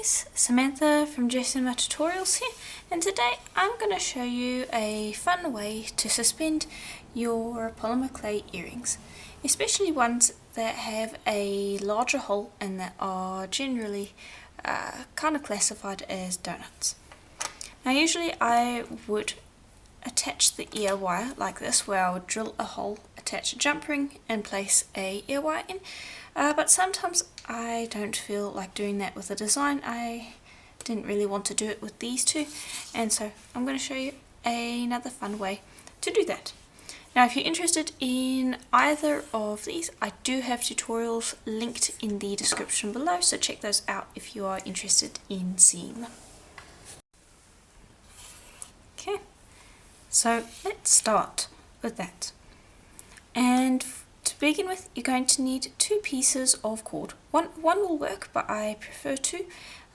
guys, Samantha from Cinema Tutorials here, and today I'm going to show you a fun way to suspend your polymer clay earrings, especially ones that have a larger hole and that are generally kind of classified as donuts. Now usually I would attach the ear wire like this, where I would drill a hole, attach a jump ring and place a ear wire in, but sometimes I don't feel like doing that with the design. I didn't really want to do it with these two, and so I'm going to show you another fun way to do that. Now if you're interested in either of these, I do have tutorials linked in the description below, so check those out if you are interested in seeing them. Okay, so let's start with that. And to begin with, you're going to need two pieces of cord. One will work, but I prefer two.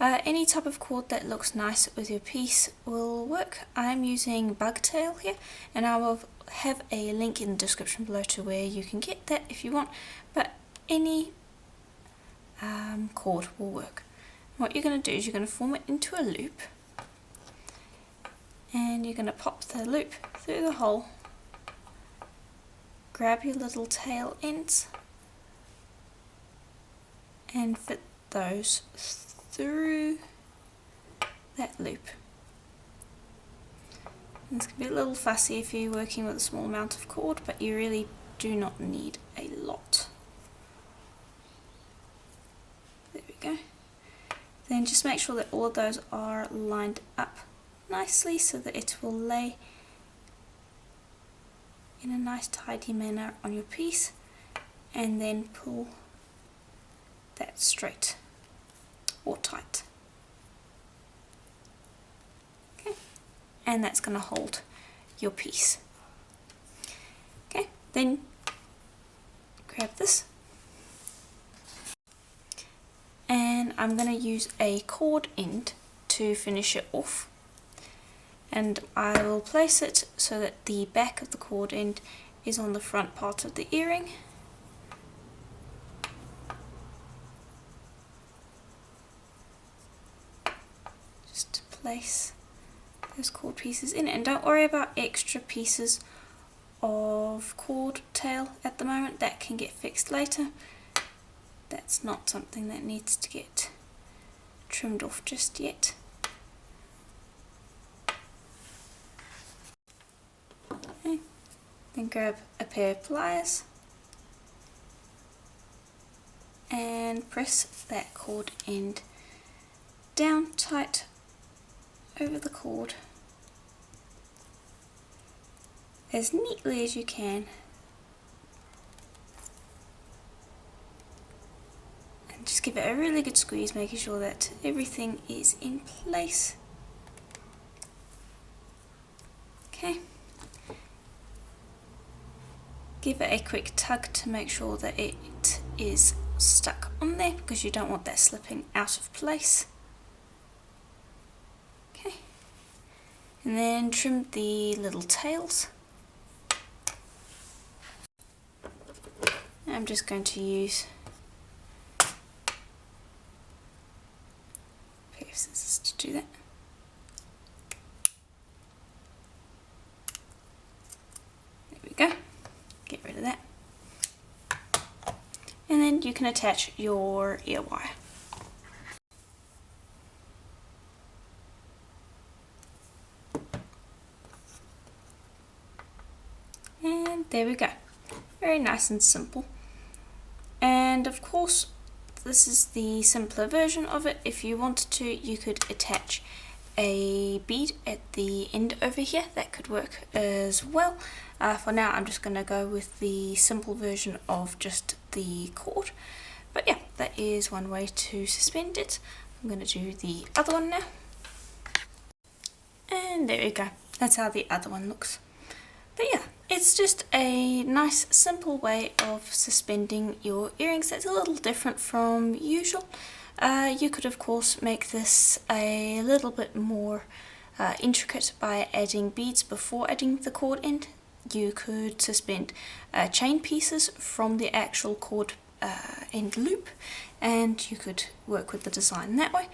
Any type of cord that looks nice with your piece will work. I'm using bug tail here, and I will have a link in the description below to where you can get that if you want, but any cord will work. What you're going to do is you're going to form it into a loop, and you're going to pop the loop through the hole, grab your little tail ends and fit those through that loop. And this can be a little fussy if you're working with a small amount of cord, but you really do not need a lot. There we go. Then just make sure that all of those are lined up nicely so that it will lay in a nice tidy manner on your piece, and then pull that straight or tight. Okay, and that's going to hold your piece. Okay, then grab this, and I'm going to use a cord end to finish it off. And I will place it so that the back of the cord end is on the front part of the earring. Just to place those cord pieces in, and don't worry about extra pieces of cord tail at the moment. That can get fixed later. That's not something that needs to get trimmed off just yet. Then grab a pair of pliers and press that cord end down tight over the cord as neatly as you can, and just give it a really good squeeze, making sure that everything is in place. Okay. Give it a quick tug to make sure that it is stuck on there, because you don't want that slipping out of place. Okay, and then trim the little tails. I'm just going to use a pair of scissors to do that. There we go. Get rid of that, and then you can attach your ear wire. And there we go, very nice and simple. And of course this is the simpler version of it. If you wanted to, you could attach a bead at the end over here. That could work as well. For now I'm just going to go with the simple version of just the cord, but yeah, that is one way to suspend it. I'm going to do the other one now, and there we go, that's how the other one looks. But yeah, it's just a nice simple way of suspending your earrings that's a little different from usual. You could of course make this a little bit more intricate by adding beads before adding the cord end. You could suspend chain pieces from the actual cord end loop, and you could work with the design that way.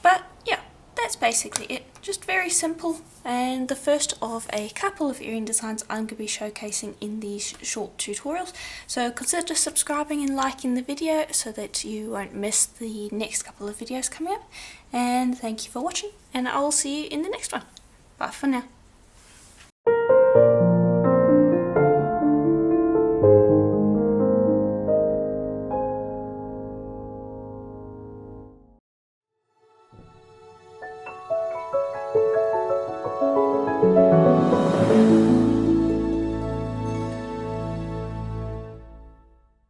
But yeah, that's basically it. Just very simple, and the first of a couple of earring designs I'm going to be showcasing in these short tutorials. So consider subscribing and liking the video so that you won't miss the next couple of videos coming up. And thank you for watching, and I will see you in the next one. Bye for now.